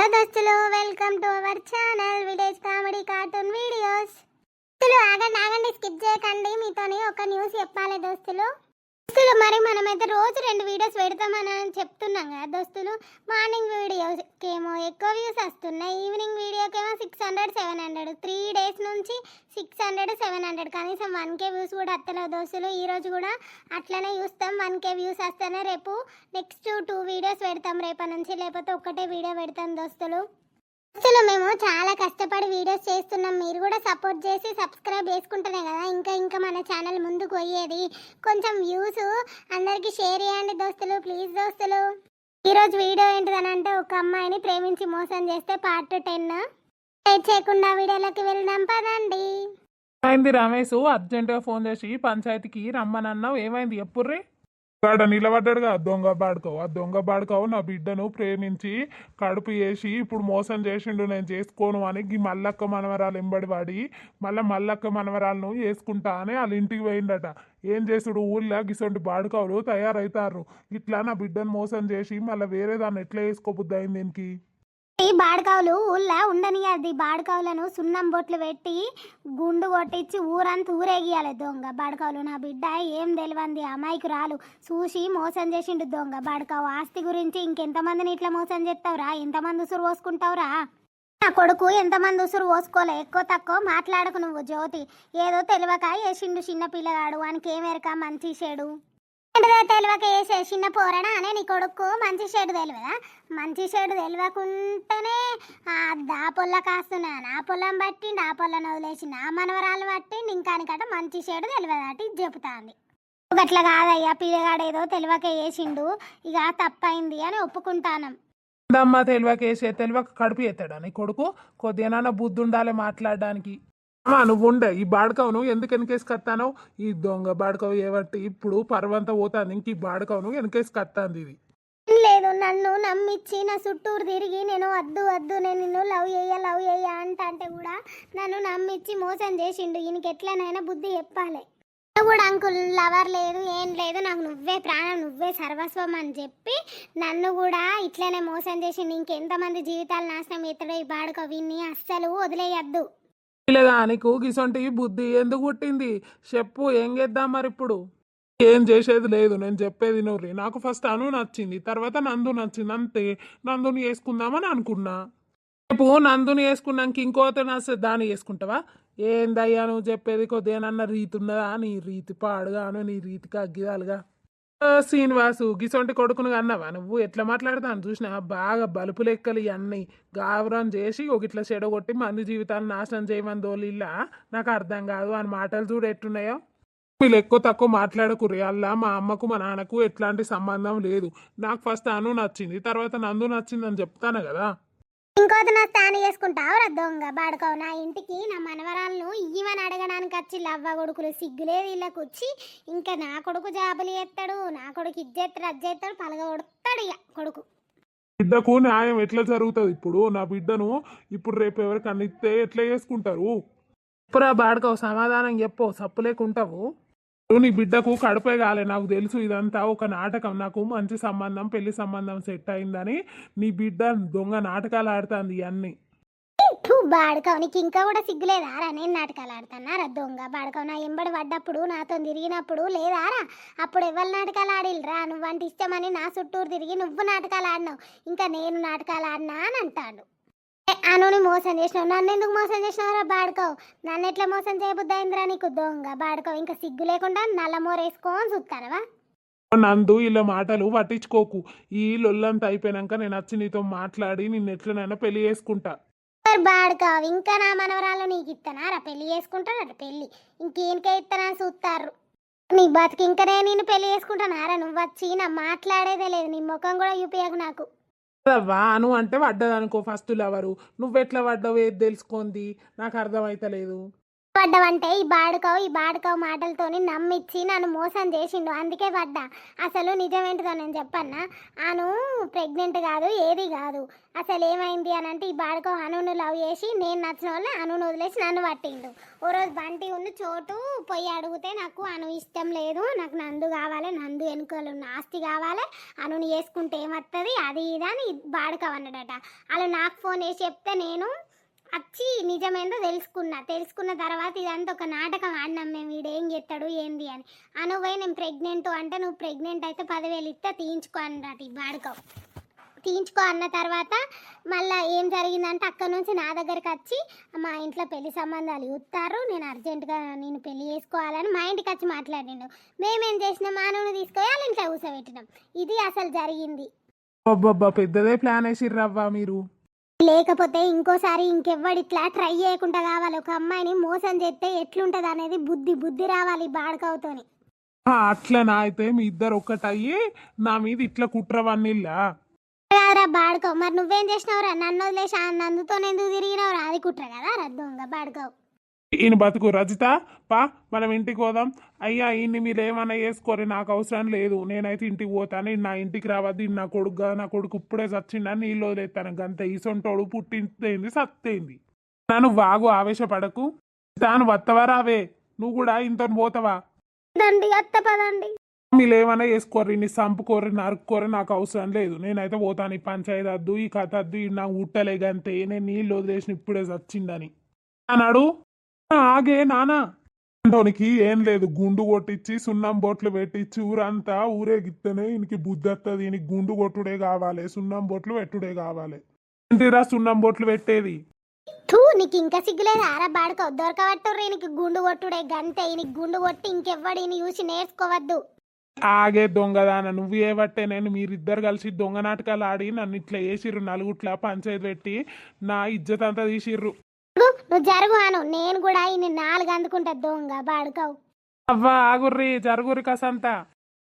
Hello దోస్తులు, welcome to our channel village comedy cartoon videos. దోస్తులు ఆగండి ఆగండి, స్కిప్ చేయకండి. మీతోని ఒక న్యూస్ చెప్పాలి దోస్తులు. మరి మనమైతే రోజు 2 వీడియోస్ పెడతామని చెప్తున్నాం కదా దోస్తులు. మార్నింగ్ వీడియోకి ఏమో ఎక్కువ వ్యూస్ వస్తున్నాయి, ఈవినింగ్ వీడియోకి ఏమో 600-700, 3 డేస్ నుంచి 600-700, కనీసం 1K వ్యూస్ కూడా వస్తలేవు దోస్తులు. ఈరోజు కూడా అట్లనే చూస్తాం, 1K వ్యూస్ వస్తేనే రేపు నెక్స్ట్ 2 వీడియోస్ పెడతాం రేపటి నుంచి, లేకపోతే ఒక్కటే వీడియో పెడతాం దోస్తులు. అసలు మేము చాలా కష్టపడి వీడియోస్ చేస్తున్నాం, మీరు కూడా సపోర్ట్ చేసి సబ్స్క్రైబ్ చేసుకుంటేనే కదా ఇంకా ఇంకా మన ఛానల్ ముందుకు పోయేది. కొంచెం వ్యూస్ అందరికీ షేర్ చేయండి దోస్తులు, ప్లీజ్ దోస్తులు. ఈరోజు వీడియో ఏంటిదని అంటే, ఒక అమ్మాయిని ప్రేమించి మోసం చేస్తే పార్ట్ 10. లేట్ చేయకుండా వీడియోలోకి వెళ్దాం పదండి. ఏమైంది రమేష్, అర్జెంటుగా ఫోన్ చేసి పంచాయతీకి రమ్మనన్నావు, ఏమైంది ఎప్పుర్రే? గాడ నిలబడ్డాడుగా ఆ దొంగ బాడుకోవు నా బిడ్డను ప్రేమించి కడుపు చేసి ఇప్పుడు మోసం చేసిండు, నేను చేసుకోను అని ఈ మల్లక్క మనవరాలు ఎంబడి వాడి మల్లక్క మనవరాలను చేసుకుంటా అని వాళ్ళ ఇంటికి పోయిండట. ఏం చేసుడు, ఊళ్ళో గిసొంటి బాడుకోవులు తయారవుతారు. ఇట్లా నా బిడ్డను మోసం చేసి మళ్ళీ వేరే దాన్ని ఎట్లా వేసుకోబుద్ది అయింది దీనికి. ఈ బాడకావులు ఊళ్ళో ఉండనియాలి, బాడకావులను సున్నం బొట్లు పెట్టి గుండు కొట్టించి ఊరంతా ఊరేగియాలి. దొంగ బాడకావులు, నా బిడ్డ ఏం తెలియంది అమాయకురాలు, చూసి మోసం చేసిండు దొంగ బాడకావు. ఆస్తి గురించి ఇంకెంతమందిని ఇట్లా మోసం చేస్తావురా, ఎంతమంది ఉసురు పోసుకుంటావురా? నా కొడుకు ఎంతమంది ఉసురు పోసుకోలే, ఎక్కువ తక్కువ మాట్లాడకు నువ్వు జ్యోతి. ఏదో తెలియక వేసిండు చిన్న పిల్లగాడు, వానికి ఏమేరక మంచి చెడు తెలియక వేసే చిన్న పోరడా అనే నీ కొడుకు మంచి షేడు తెలియదా? మంచి షేడు తెలియకుండానే దా పొల్ల కాస్తున్నా, నా పొలం పట్టిండి, ఆ పొలను వదిలేసి నా మనవరాలు పట్టిండి, ఇంకానికట మంచి షేడు తెలియదట. ఇది చెబుతాంది. గట్ల కాదయ్యా, పిల్లగాడు ఏదో తెలియక వేసిండు, ఇక తప్పైంది అని ఒప్పుకుంటాను. అమ్మ తెలియక కడుపు ఎత్తాడా నీ కొడుకు? కొద్దిగా బుద్ధి ఉండాలి మాట్లాడడానికి. నువ్వు ఉండే ఈ బాడకవును ఎందుకు వెనకేసి కత్తాను? ఈ దొంగ బాడకవు ఏబట్టి ఇప్పుడు పర్వంతా పోతాను, ఇంక ఈ బాడకవును వెనకేసి కత్తాంది. ఇది లేదు, నన్ను నమ్మిచ్చి నా చుట్టూరు తిరిగి నేను వద్దు నేను నిన్ను లవ్ చేయ అంటే కూడా నన్ను నమ్మిచ్చి మోసం చేసిండు. ఈయనకి ఎట్లనైనా బుద్ధి చెప్పాలి. కూడా అంకుల్ లవర్ లేదు ఏం లేదు, నాకు నువ్వే ప్రాణం, నువ్వే సర్వస్వం అని చెప్పి నన్ను కూడా ఇట్లనే మోసం చేసిండు. ఇంకెంతమంది జీవితాలు నాశనం ఎత్తడో ఈ బాడక, విన్ని అస్సలు వదిలేయద్దు. లేదా నీకు గిసొంటి బుద్ధి ఎందుకు పుట్టింది చెప్పు, ఏం చేద్దాం మరి ఇప్పుడు? ఏం చేసేది లేదు, నేను చెప్పేది నోరి. నాకు ఫస్ట్ అను నచ్చింది, తర్వాత నందు నచ్చింది, అంతే. నందుని వేసుకుందామని అనుకున్నా. రేపు నందుని వేసుకున్నాక ఇంకోత నచ్చే దాన్ని వేసుకుంటావా? ఏందయ్యా నువ్వు చెప్పేది? కొద్దిగానన్న రీతి ఉన్నదా? నీ రీతి పాడుగాను, నీ రీతికి అగ్గిదాలుగా. శ్రీనివాసు, గిసొంటి కొడుకును అన్నావా నువ్వు? ఎట్లా మాట్లాడతాను చూసినా, బాగా బలుపు లెక్కలు ఇవన్నీ గావరం చేసి ఒక ఇట్లా చెడగొట్టి మంది జీవితాలను నాశనం చేయమని దోలిల్లా. నాకు అర్థం కాదు అని మాటలు చూడు ఎట్టున్నాయో. వీళ్ళు ఎక్కువ తక్కువ మాట్లాడకుర్రి. అల్లా మా అమ్మకు మా నాన్నకు ఎట్లాంటి సంబంధం లేదు. నాకు ఫస్ట్ అను నచ్చింది, తర్వాత నందు నచ్చింది అని చెప్తాను కదా. ఇంకోటి నా స్థానం చేసుకుంటావు దొంగ బాడుకోవు. నా ఇంటికి నా మనవరాలను ఇవ్వని అడగడానికి వచ్చి లవ్వ కొడుకులు, సిగ్గులేదు వీళ్ళకి వచ్చి. ఇంకా నా కొడుకు జాబులు చేస్తాడు, నా కొడుకు ఇజ్జెత్తాడు అజ్జెత్తాడు, పలగొడతాడు ఇక కొడుకు. బిడ్డకు న్యాయం ఎట్లా జరుగుతుంది ఇప్పుడు? నా బిడ్డను ఇప్పుడు రేపు ఎవరికి అన్నిస్తే ఎట్లా చేసుకుంటారు? ఇప్పుడా బాడుకోవు, సమాధానం చెప్పు, సప్పు లేకుంటావు. నీ బిడ్డకు కడుపే కాలే, నాకు తెలుసు ఇదంతా ఒక నాటకం. నాకు మంచి సంబంధం, పెళ్లి సంబంధం సెట్ అయిందని నీ బిడ్డ దొంగ నాటకాలు ఆడుతుంది ఇవన్నీ. బాడుకోవు, నీకు ఇంకా కూడా సిగ్గులేదారా? నేను నాటకాలు ఆడుతున్నారా దొంగ బాడుకోవు? నా ఎంబడి పడ్డప్పుడు, నాతో తిరిగినప్పుడు లేదారా? అప్పుడు ఎవరు నాటకాలు ఆడిల్రా? నువ్వంటే ఇష్టమని నా చుట్టూరు తిరిగి నువ్వు నాటకాలు ఆడినావు, ఇంకా నేను నాటకాలు ఆడినా అని అంటాడు. అనుని మోసం చేసినావు, నన్ను ఎందుకు మోసం చేసినావురా బాడుకోవు? నన్ను ఎట్లా మోసం చేయబుద్దయిందిరా నీకు దొంగ బాడుకోవు? ఇంకా సిగ్గు లేకుండా నల్లమోరేసుకొని చూస్తానవా? నందు ఇలా మాటలు పట్టించుకోకు. ఈ లొల్లంతా అయిపోయినాక నేను వచ్చి నీతో మాట్లాడి నిన్ను ఎట్లనైనా పెళ్లి చేసుకుంటా. బాడుకోవు, ఇంకా నా మనవరాలు నీకు ఇస్తానారా? పెళ్లి చేసుకుంటానట పెళ్లి, ఇంకేనికే ఇస్తానని చూస్తారు. నీ బతికి ఇంకనే నేను పెళ్లి చేసుకుంటానారా? నువ్వు వచ్చి నా మాట్లాడేదే లేదు, నీ ముఖం కూడా చూపించకు నాకు. అను అంటే పడ్డదనుకో ఫస్ట్ లవరు, నువ్వెట్లా పడ్డావు ఏది తెలుసుకుంది నాకు అర్థమైతలేదు. పడ్డావంటే ఈ బాడుకవు మాటలతోని నమ్మిచ్చి నన్ను మోసం చేసిండు, అందుకే పడ్డా. అసలు నిజమేంటిదో నేను చెప్పన్నా. అను ప్రెగ్నెంట్ కాదు, ఏది కాదు. అసలు ఏమైంది అని అంటే ఈ బాడుకవు అనును లవ్ చేసి నేను నచ్చిన వాళ్ళు అనును వదిలేసి నన్ను పట్టిండు. ఓ రోజు బంటి ఉన్న చోటు పోయి అడిగితే నాకు అను ఇష్టం లేదు, నాకు నందు కావాలి, నందు వెనుకలు ఉన్న ఆస్తి కావాలి, అనుని చేసుకుంటే ఏమవుతుంది అది ఇది అని బాడుకవు అన్నాడట. అలా నాకు ఫోన్ చేసి చెప్తే నేను వచ్చి నిజమేందో తెలుసుకున్న తర్వాత ఇదంతా ఒక నాటకం ఆడినాం మేము, వీడేం చేస్తాడు ఏంది అని. అనువై నేను ప్రెగ్నెంట్ అంటే నువ్వు ప్రెగ్నెంట్ అయితే 10,000 ఇస్తే తీయించుకో అన్నట ఈ బాడుకో. తీయించుకో అన్న తర్వాత మళ్ళీ ఏం జరిగిందంటే అక్కడి నుంచి నా దగ్గరికి వచ్చి మా ఇంట్లో పెళ్లి సంబంధాలు చూస్తారు, నేను అర్జెంటుగా నేను పెళ్లి చేసుకోవాలని మా ఇంటికి వచ్చి మాట్లాడిండు. మేమేం చేసినాం, మానవుని తీసుకొని వాళ్ళ ఇంట్లో కూర్చోబెట్టినాం. ఇది అసలు జరిగింది. అబ్బబ్బా పెద్దదే ప్లాన్ వేసిర్రవ్వా మీరు. లేకపోతే ఇంకోసారి ఇంకెవ్వడు ఇట్లా ట్రై చేయకుండా కావాలి. ఒక అమ్మాయిని మోసం చేస్తే ఎట్లుంటది అనేది బుద్ధి రావాలి బాడకవుతోని. అట్లనా? అయితే మీ ఇద్దరు ఒక్కటయ్యి నా మీద ఇట్లా కుట్రవన్నీళ్ళా కాదురా బాడకవు. మరి నువ్వేం చేసినావురా? నన్ను వదిలేసి నందుతో ఎందుకు తిరిగినావురా? అది కుట్ర కదా రద్దుంగ బాడకవు. ఈయన బతుకు రజిత పా మనం ఇంటికి పోదాం. అయ్యా ఈయన్ని మీరు ఏమన్నా చేసుకోరు, నాకు అవసరం లేదు, నేనైతే ఇంటికి పోతాను. ఈయన నా ఇంటికి రావద్దు, ఈయన నా కొడుకు కదా, నా కొడుకు ఇప్పుడే చచ్చిండని నీళ్ళు వదిలేస్తాను గంత. ఈసొంటోడు పుట్టింది సత్తేంది. నన్ను వాగు ఆవేశపడకు. తాను వత్తవరావే, నువ్వు కూడా ఇంత పోతావా? దండి అత్త పదండి. మీరు ఏమైనా వేసుకోర్రి, నీ సంపుకోర్రి నరుక్కోర్రి, నాకు అవసరం లేదు, నేనైతే పోతాను. ఈ పంచాయతీ వద్దు, ఈ కథ వద్దు, ఈ నా ఉట్టలేగంతే, నేను నీళ్ళు వదిలేసిన ఇప్పుడే చచ్చిండని అన్నాడు. ఆగే నానా అంటోనికి ఏం లేదు, గుండు కొట్టించి సున్నం బొట్లు పెట్టించి ఊరంతా ఊరేగిత్తేనే ఈయనకి బుద్ధి వస్తుంది. ఈయనకి గుండు కొట్టుడే కావాలి, సున్నం బొట్లు పెట్టుడే కావాలి. ఏంటిరా సున్నం బొట్లు పెట్టేది? నీకు ఇంకా సిగ్గులేదు ఆరా బాడుకో. దొరకబట్టుర్రు ఈయనకి గుండు కొట్టుడే గంతే. ఈయనకి గుండు కొట్టి ఇంకెవ్వడు ఈయన చూసి నేర్చుకోవద్దు. ఆగే దొంగదాన, నువ్వు ఏవట్టే నేను మీరిద్దరు కలిసి దొంగ నాటకాలు ఆడి నన్ను ఇట్లా వేసిర్రు, నలుగుట్లా పంచాయతీ పెట్టి నా ఇజ్జత్ అంతా తీసిర్రు. నువ్వు జరుగు అను, నేను కూడా ఈయన 4 అందుకుంటా దొంగ బాడుకవు. అవ్వా ఆగుర్రి జరుగురి కసంతా.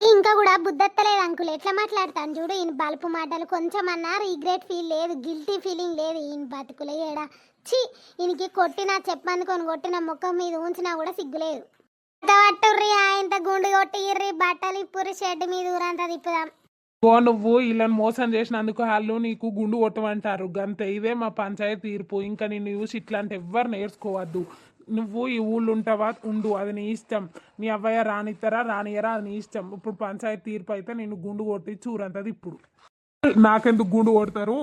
ఇంకా కూడా బుద్ధత్తలేదు అంకుల్, ఎట్లా మాట్లాడతాను చూడు. ఈయన బలుపు మాటలు కొంచెం అన్నా రిగ్రెట్ ఫీల్ లేదు, గిల్టీ ఫీలింగ్ లేదు ఈయన బతుకులే ఏడా. ఛీ, ఈయనకి కొట్టినా చెప్పందుకొని కొట్టిన ముఖం మీద ఉంచినా కూడా సిగ్గులేదు. పట్టుర్రి ఆయన గుండు కొట్టిర్రి, బట్టలు ఇప్పుర్రి, షెడ్ మీద ఊరంతా తిప్పుదాం. ఓ నువ్వు వీళ్ళని మోసం చేసినందుకు వాళ్ళు నీకు గుండు కొట్టమంటారు గంతే. ఇదే మా పంచాయతీ తీర్పు. ఇంకా నిన్ను చూసి ఇట్లాంటి ఎవ్వరు నేర్చుకోవద్దు. నువ్వు ఈ ఊళ్ళు ఉంటావా ఉండు, అది నీ ఇష్టం. నీ అవ్వయ్య రానిస్తారా రానియరా అది నీ ఇష్టం. ఇప్పుడు పంచాయతీ తీర్పు అయితే నేను గుండు కొట్టి చూరంతది. ఇప్పుడు నాకెందుకు గుండు కొడతారు?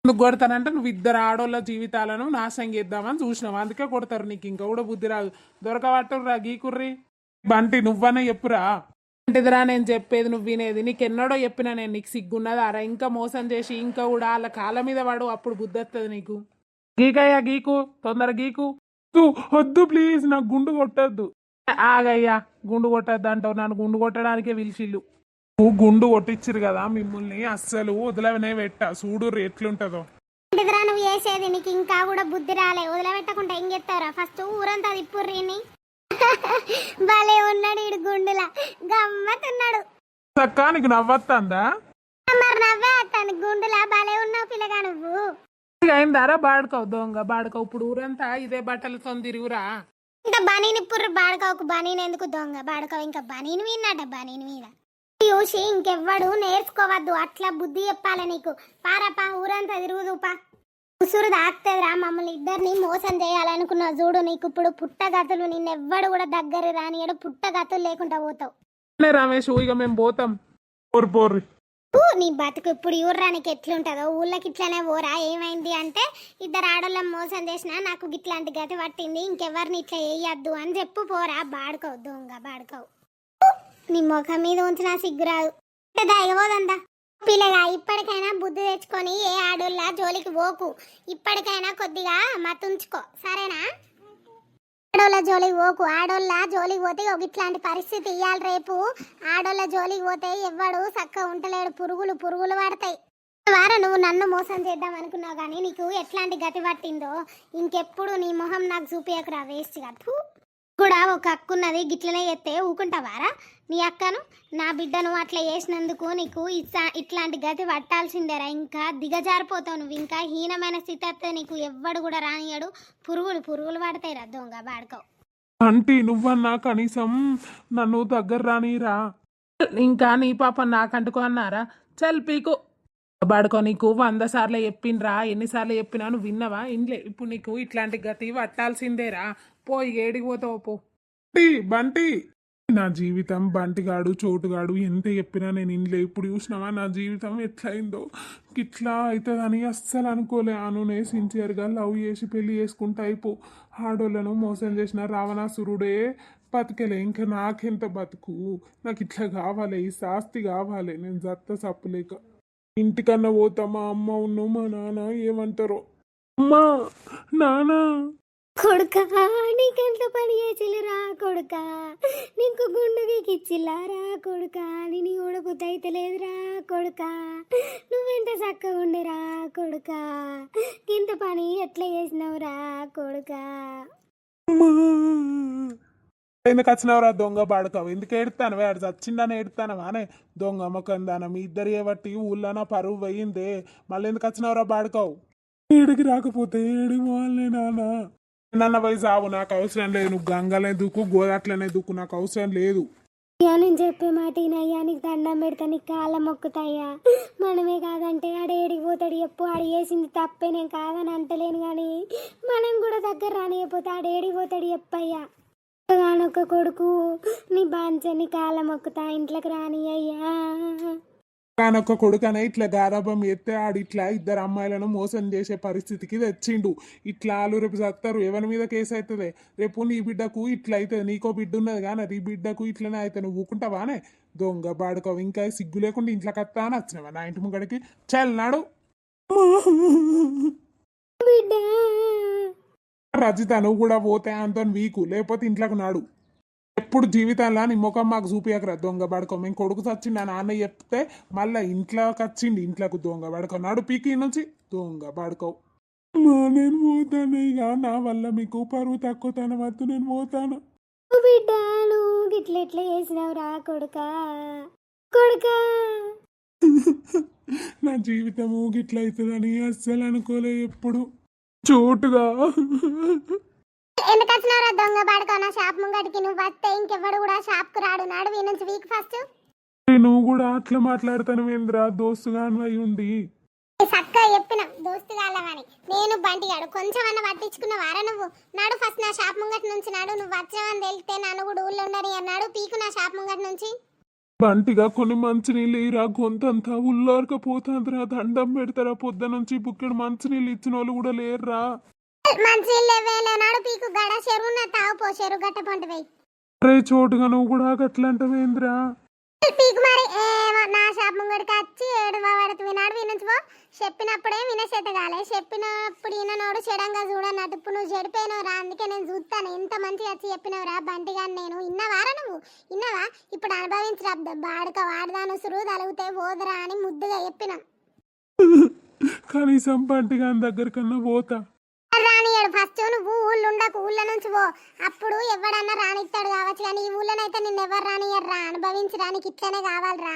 ఎందుకు కొడతానంటే నువ్వు ఇద్దరు ఆడోళ్ళ జీవితాలను నాశనం చేద్దామని చూసినావు, అందుకే కొడతారు. నీకు ఇంకా కూడా బుద్ధి రాదు. దొరకబట్టుర్రా గీకుర్రి. బంటి నువ్వనే చెప్పురా. అంటేదిరా నేను చెప్పేది నువ్వు వినేది. నీకు ఎన్నడో చెప్పినా నేను, నీకు సిగ్గున్నదా అరా? ఇంకా మోసం చేసి ఇంకా కూడా వాళ్ళ కాళ్ళ మీద పడు, అప్పుడు బుద్ధి వస్తుంది నీకు. గీకయ్యా గీకు, తొందర గీకు. వద్దు ప్లీజ్, నాకు గుండు కొట్టద్దు. ఆగయ్యా, గుండు కొట్టద్దు అంటావు, నన్ను గుండు కొట్టడానికే పిలిచిల్లు. నువ్వు గుండు కొట్టించిరు కదా మిమ్మల్ని అస్సలు వదిలవనే పెట్ట. చూడు ఎట్లుంటదో. నువ్వు చేసేది నీకు ఇంకా కూడా బుద్ధి రాలే. వదిలిపెట్టకుండా ఏం చెప్తారా? ఫస్ట్ ఊరంతా తిప్పుర్రీని. భలే ఉన్నాడు ఇడు గుండులా, గమ్మతున్నాడు. చక్కా నీకు నవ్వొస్తుందా? మరి నవ్వే అత్తాను, గుండులా భలే ఉన్నావు పిల్లగా నువ్వు. అయిందారా బాడుకోవు దొంగ బాడుకోవు. ఇప్పుడు ఊరంతా ఇదే బట్టలతో తిరుగురా. ఇంకా బనీని పుర్రు బాడుకోకు. బనీని ఎందుకు దొంగ బాడుకోవు? ఇంకా బనీని విన్నాట, బనీని మీద చూసి ఇంకెవ్వడు నేర్చుకోవద్దు. అట్లా బుద్ధి చెప్పాలి నీకు. పారపా ఊరంతా తిరుగుదుపా. ఉసురు దాక్తదిరా. మమ్మల్ని ఇద్దరిని మోసం చేయాలనుకున్నావు చూడు, నీకు ఇప్పుడు పుట్టగతులు. నిన్నెవ్వడు కూడా దగ్గర రానియడు. పుట్టగతులు లేకుండా పోతావు. రమేష్ ఇక మేము పోతాం. పోర్రి నీ బతుకు ఇప్పుడు ఊర్రానికి ఎట్లుంటదో. ఊళ్ళకి ఇట్లానే పోరా. ఏమైంది అంటే ఇద్దరు ఆడోళ్ళం మోసం చేసినా నాకు ఇట్లాంటి గతి పట్టింది, ఇంకెవరిని ఇట్లా వేయద్దు అని చెప్పు పోరా. బాడుకోవు దొంగ బాడుకోవు. నీ ముఖం మీద ఉంచిన సిగ్గురాదు. దయగబోదందా పిల్లగా. ఇప్పటికైనా బుద్ధి తెచ్చుకొని ఏ ఆడోళ్ళ జోలికి పోకు. ఇప్పటికైనా కొద్దిగా మతుంచుకో, సరేనా? ఆడోళ్ళ జోలికి పోకు. ఆడోళ్ళ జోలికి పోతే ఒక ఇట్లాంటి పరిస్థితి ఇయ్యాలి రేపు. ఆడోళ్ళ జోలికి పోతే ఎవ్వడు చక్కగా ఉంటలేడు. పురుగులు పడతాయి. వారా నువ్వు నన్ను మోసం చేద్దాం అనుకున్నావు కానీ నీకు ఎట్లాంటి గతి పట్టిందో ఇంకెప్పుడు నీ మొహం నాకు చూపించకురా వేస్ట్గా. కూడా ఒక అక్క ఉన్నది గిట్లనే చేస్తే ఊకుంటావారా నీ అక్కను నా బిడ్డను అట్లా చేసినందుకు నీకు ఇట్లాంటి గతి పట్టాల్సిందేరా ఇంకా దిగజారిపోతావు నువ్వు ఇంకా హీనమైన స్థితి వస్తే నీకు ఎవ్వడు కూడా రానియడు పురుగులు పడతాయి రా దొంగ బాడుకోవు ఆంటీ నువ్వన్నా కనీసం నన్ను దగ్గర రానిరా ఇంకా నీ పాప నాకంటుకో అన్నారా చల్ పీకు బాడుకో నీకు 100 సార్లు చెప్పిండ్రా ఎన్నిసార్లు చెప్పినా నువ్వు విన్నావా ఇంట్లో ఇప్పుడు నీకు ఇట్లాంటి గతి పట్టాల్సిందేరా పోయి ఏడికి పోతావు పో బంటి నా జీవితం బంటిగాడు చోటుగాడు ఎంత చెప్పినా నేను ఇంట్లో ఇప్పుడు చూసినావా నా జీవితం ఎట్లయిందో ఇట్లా అవుతుందని అస్సలు అనుకోలే అనునే సిన్సియర్గా లవ్ చేసి పెళ్లి చేసుకుంటా అయిపో ఆడోళ్ళను మోసం చేసిన రావణాసురుడే బతికలే ఇంకా నాకెంత బతుకు నాకు ఇట్లా కావాలి ఈ శాస్తి కావాలి నేను జత్త సప్పులేక ఇంటికన్నా పోతా మా అమ్మ ఉన్ను మా నాన్న ఏమంటారో అమ్మా నాన్న కొడుకా నీకెంత పని చేసిల్లురా కొడుకా నీకు గుండుకి ఇచ్చిల్లారా కొడుకా నేను ఊడబుద్ధి అయితే లేదురా కొడుకా నువ్వెంత చక్కగా ఉండేరా కొడుకా ఇంత పని ఎట్లా చేసినావురా కొడుకా ఎందుకు వచ్చినావురా దొంగ బాడుకావు ఎందుకు ఏడుతాను వాడు చచ్చిందని ఏడుతానవా అనే దొంగ మొక్కం దాన మీ ఇద్దరు ఏబట్టి ఊళ్ళో నా పరువు పోయిందే మళ్ళీ ఎందుకు వచ్చినావురా బాడుకావు ఏడికి రాకపోతే ఏడి వాళ్ళే నాన్న నన్న వయసు ఆవు నాకు అవసరం లేదు నువ్వు గంగలే దుక్కు గోదాట్లనే దుక్కు నాకు అవసరం లేదు అయ్యా నేను చెప్పే మాట ఈయనయ్యా నీకు దండం పెడతా నీకు కాళ్ళ మొక్కుతాయ్యా మనమే కాదంటే ఆడేడికి పోతాడు ఎప్పు ఆడు చేసింది తప్పే నేను కాదని అంటలేను కానీ మనం కూడా దగ్గర రానియపోతే ఆడేడికి పోతాడు ఎప్పయ్యా ఒక కొడుకు నీ బాంచని కాళ్ళ మొక్కుతా ఇంట్లోకి రాని అయ్యా కానొక్క కొడుకనే ఇట్లా గారాబం ఎత్తే ఆడు ఇట్లా ఇద్దరు అమ్మాయిలను మోసం చేసే పరిస్థితికి తెచ్చిండు ఇట్లా వాళ్ళు రేపు చస్తారు ఎవరి మీద కేసు అవుతుంది రేపు నీ బిడ్డకు ఇట్లా అవుతుంది నీకో బిడ్డ ఉన్నది కానీ నీ బిడ్డకు ఇట్లనే అయితే నువ్వు ఊకుంటావానే దొంగ బాడుకోవు ఇంకా సిగ్గు లేకుండా ఇంట్లోకి వస్తా అని వచ్చినావా నా ఇంటి ముంగడికి చల్నాడు బిడ్డ రజిత నువ్వు కూడా పోతే అంతో వీకు లేకపోతే ఇంట్లోకి నాడు ఎప్పుడు జీవితంలో నీ ముఖం మాకు చూపియకరా దొంగ పడుకో మేము కొడుకు చచ్చిండు నా నాన్న చెప్తే మళ్ళీ ఇంట్లోకి వచ్చిండు ఇంట్లోకి దొంగ పడుకో నాడు పీకి నుంచి దొంగ పడుకో నేను పోతాను ఇక నా వల్ల మీకు పరువు తక్కువ తన వద్దు నేను పోతాను బిడ్డ నువ్వు గిట్లెట్లా చేసినావురా కొడుకా కొడుకా నా జీవితం గిట్ల అవుతుందని అస్సలు అనుకోలే ఎప్పుడు చోటుగా ఎందుకు వచ్చినారా దొంగ బాడుకో నా షాప్ ముంగటికి నువ్వు వస్తే ఇంకెవ్వడు కూడా షాప్ కు రాడు నాడు వీ నుంచి వీక్ ఫస్ట్ నువ్వు కూడా అట్లా మాట్లాడతాను ఏంద్రా దోస్తుగా అయి ఉండి చక్కగా చెప్పిన దోస్తుగాళ్ళవని నేను బంటిగాడు కొంచెం అన్న పట్టించుకున్న వారా నువ్వు నాడు ఫస్ట్ నా షాప్ ముంగటి నుంచి నాడు నువ్వు వచ్చావని తెలిస్తే నన్ను కూడా ఊళ్ళో ఉండని అన్నాడు పీకు నా షాప్ ముంగటి నుంచి బంటిగా కొన్ని మంచినీళ్ళు ఇరా గొంతంతా ఉల్లారకపోతుందిరా దండం పెడతారా పొద్దు నుంచి బుక్కెడు మంచినీళ్ళు ఇచ్చిన వాళ్ళు కూడా లేరురా మంచినీళ్ళు నాడు పీకు గడ చెరువున్న తావు పో చెరువు గట్ట పంట వేయి రే చోటుగా నువ్వు కూడా గట్లంటవేంద్రా పీకు మరి నా షాప్ ముంగడికి వచ్చి ఏడు పడుతు వినాడు వినుంచు పో చెప్పినప్పుడే వినసేత కాలే చెప్పినప్పుడు ఈయనోడు చెడంగా చూడన్నట్టు ఇప్పుడు నువ్వు చెడిపోయినవు రా అందుకే నేను చూస్తాను ఎంత మంచిగా వచ్చి చెప్పినవు రా బంటిగా నేను ఇన్నవారా నువ్వు ఇన్నవా ఇప్పుడు అనుభవించరా బాడుక వాడదాను సురువు తలుగుతే పోదురా అని ముద్దుగా చెప్పిన కనీసం బంటిగా దగ్గర కన్నా పోతా రానియాడు ఫస్ట్ నువ్వు ఊళ్ళో ఉండకు ఊళ్ళో నుంచి పో అప్పుడు ఎవడన్నా రానిస్తాడు కావచ్చు కానీ ఈ ఊళ్ళోనైతే నిన్ను ఎవరు రానియర్రా అనుభవించడానికి ఇట్లనే కావాలరా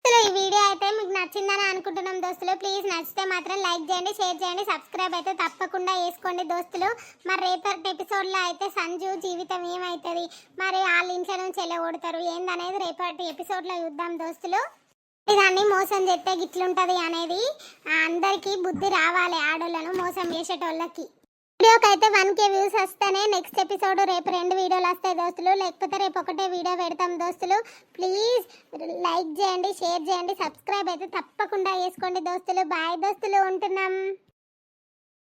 ఈ వీడియో అయితే మీకు నచ్చిందని అనుకుంటున్నాం దోస్తులు ప్లీజ్ నచ్చితే మాత్రం లైక్ చేయండి షేర్ చేయండి సబ్స్క్రైబ్ అయితే తప్పకుండా చేసుకోండి దోస్తులు మరి రేపటి ఎపిసోడ్లో అయితే సంజు జీవితం ఏమవుతుంది మరి వాళ్ళ ఇంట్లో నుంచి ఎలా ఓడతారు ఏందనేది రేపటి ఎపిసోడ్లో చూద్దాం దోస్తులు దాన్ని మోసం చేస్తే గిట్లుంటది అనేది అందరికీ బుద్ధి రావాలి ఆడోళ్ళను మోసం చేసేటోళ్ళకి వీడియోకి అయితే 1K వ్యూస్ వస్తేనే నెక్స్ట్ ఎపిసోడ్ రేపు 2 వీడియోలు వస్తాయి దోస్తులు లేకపోతే రేపు ఒకటే వీడియో పెడతాం దోస్తులు ప్లీజ్ లైక్ చేయండి షేర్ చేయండి సబ్స్క్రైబ్ అయితే తప్పకుండా చేసుకోండి దోస్తులు బాయ్ దోస్తులు ఉంటున్నాం